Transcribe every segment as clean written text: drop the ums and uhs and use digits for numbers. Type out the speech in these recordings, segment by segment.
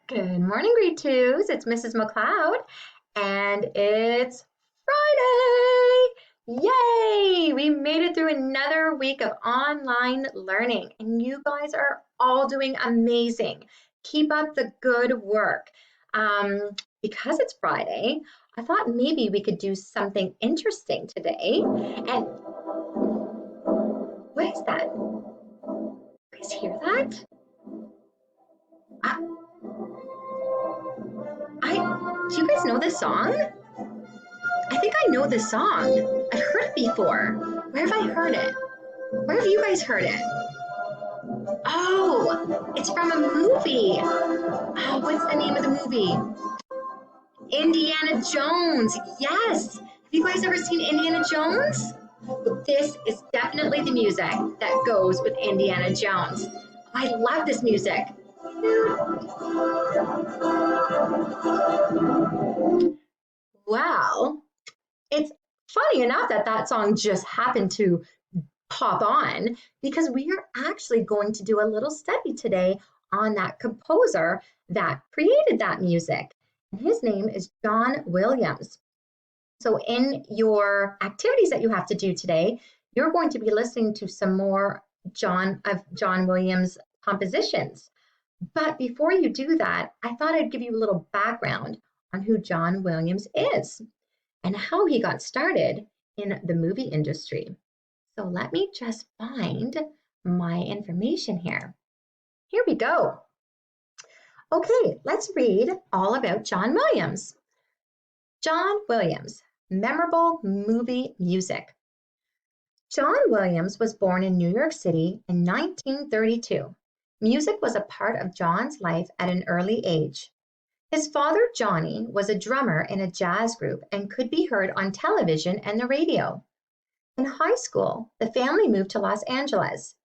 Good morning, grade twos. It's Mrs. McLeod, and it's Friday. Yay! We made it through another week of online learning, and you guys are all doing amazing. Keep up the good work. Because it's Friday, I thought maybe we could do something interesting today. And what is that? You guys hear that? I, do you guys know this song? I think I know this song. I've heard it before. Where have I heard it? Where have you guys heard it? Oh, it's from a movie. Oh, what's the name of the movie? Indiana Jones. Yes. Have you guys ever seen Indiana Jones? This is definitely the music that goes with Indiana Jones. I love this music. Wow. It's funny enough that that song just happened to pop on because we are actually going to do a little study today on that composer that created that music. And his name is John Williams. So in your activities that you have to do today, you're going to be listening to some more John Williams compositions. But before you do that, I thought I'd give you a little background on who John Williams is and how he got started in the movie industry. So let me just find my information here. Here we go. Okay, let's read all about John Williams. John Williams, memorable movie music. John Williams was born in New York City in 1932. Music was a part of John's life at an early age. His father, Johnny, was a drummer in a jazz group and could be heard on television and the radio. In high school, the family moved to Los Angeles.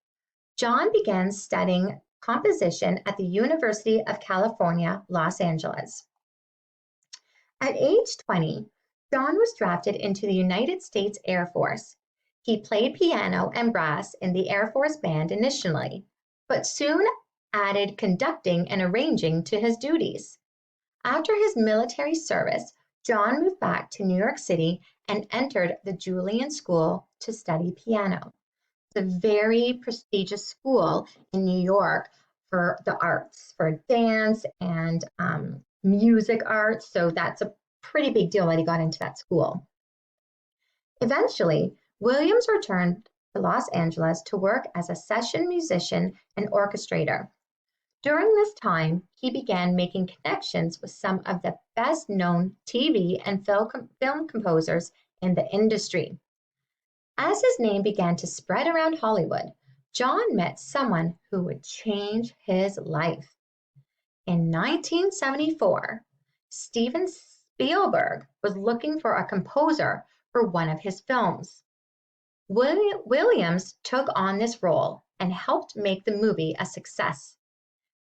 John began studying composition at the University of California, Los Angeles. At age 20, John was drafted into the United States Air Force. He played piano and brass in the Air Force band initially, but soon added conducting and arranging to his duties. After his military service, John moved back to New York City and entered the Juilliard School to study piano. It's a very prestigious school in New York for the arts, for dance and music arts. So that's a pretty big deal that he got into that school. Eventually, Williams returned to Los Angeles to work as a session musician and orchestrator. During this time, he began making connections with some of the best-known TV and film composers in the industry. As his name began to spread around Hollywood, John met someone who would change his life. In 1974, Steven Spielberg was looking for a composer for one of his films. Williams took on this role and helped make the movie a success.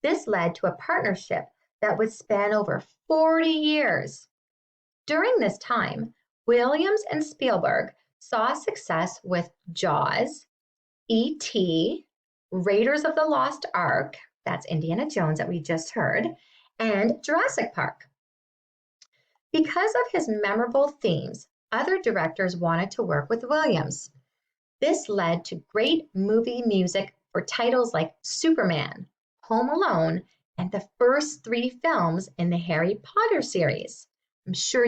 This led to a partnership that would span over 40 years. During this time, Williams and Spielberg saw success with Jaws, E.T., Raiders of the Lost Ark, that's Indiana Jones that we just heard, and Jurassic Park. Because of his memorable themes, other directors wanted to work with Williams. This led to great movie music for titles like Superman, Home Alone, and the first 3 films in the Harry Potter series. I'm sure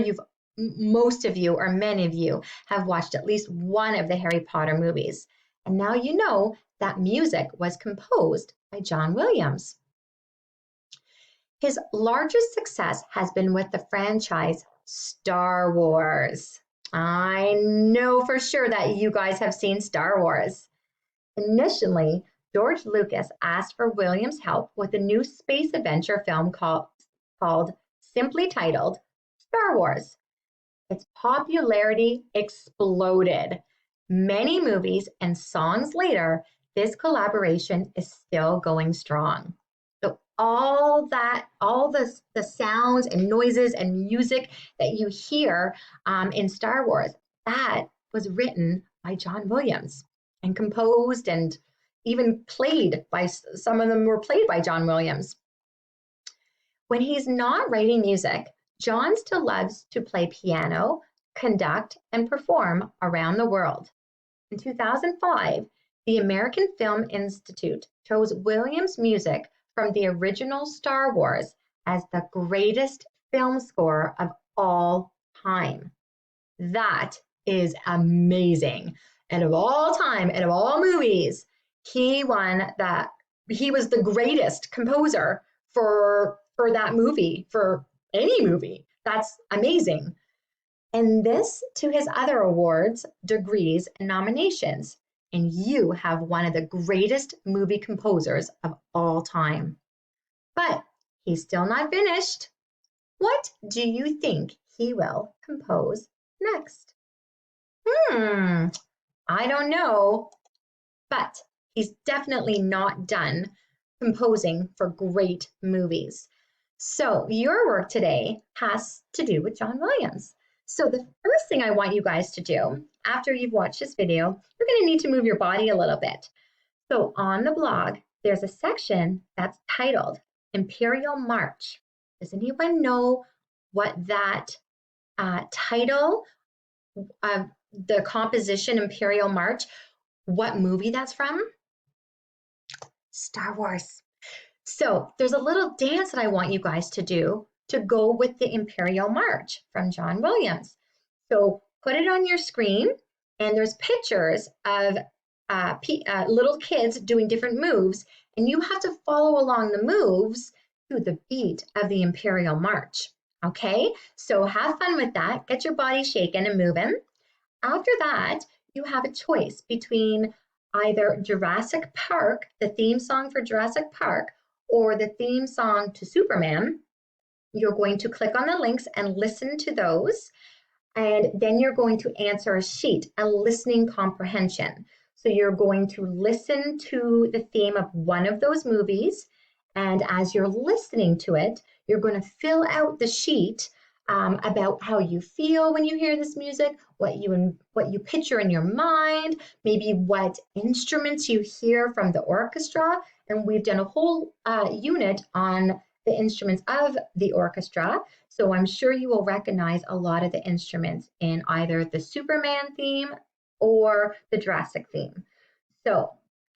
most of you or many of you have watched at least one of the Harry Potter movies. And now you know that music was composed by John Williams. His largest success has been with the franchise Star Wars. I know for sure that you guys have seen Star Wars. Initially, George Lucas asked for Williams' help with a new space adventure film called simply titled Star Wars. Its popularity exploded. Many movies and songs later, this collaboration is still going strong. So all the sounds and noises and music that you hear in Star Wars, that was written by John Williams and composed and even played by, some of them were played by John Williams. When he's not writing music, John still loves to play piano, conduct, and perform around the world. In 2005, the American Film Institute chose Williams' music from the original Star Wars as the greatest film score of all time. That is amazing. And of all time, and of all movies, he won that. He was the greatest composer for that movie, for any movie. That's amazing. And this to his other awards, degrees, and nominations. And you have one of the greatest movie composers of all time. But he's still not finished. What do you think he will compose next? I don't know, but he's definitely not done composing for great movies. So your work today has to do with John Williams. So the first thing I want you guys to do after you've watched this video, you're going to need to move your body a little bit. So on the blog, there's a section that's titled Imperial March. Does anyone know what that title of the composition Imperial March, what movie that's from? Star Wars. So there's a little dance that I want you guys to do to go with the Imperial March from John Williams. So put it on your screen, and there's pictures of little kids doing different moves, and you have to follow along the moves to the beat of the Imperial March. Okay, so have fun with that. Get your body shaking and moving. After that, you have a choice between either Jurassic Park, the theme song for Jurassic Park, or the theme song to Superman. You're going to click on the links and listen to those. And then you're going to answer a sheet, a listening comprehension. So you're going to listen to the theme of one of those movies. And as you're listening to it, you're going to fill out the sheet about how you feel when you hear this music, what you picture in your mind, maybe what instruments you hear from the orchestra. And we've done a whole unit on the instruments of the orchestra. So I'm sure you will recognize a lot of the instruments in either the Superman theme or the Jurassic theme. So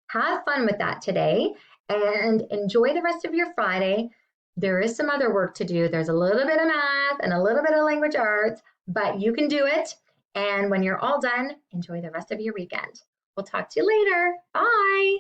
have fun with that today and enjoy the rest of your Friday. There is some other work to do. There's a little bit of math and a little bit of language arts, but you can do it. And when you're all done, enjoy the rest of your weekend. We'll talk to you later. Bye.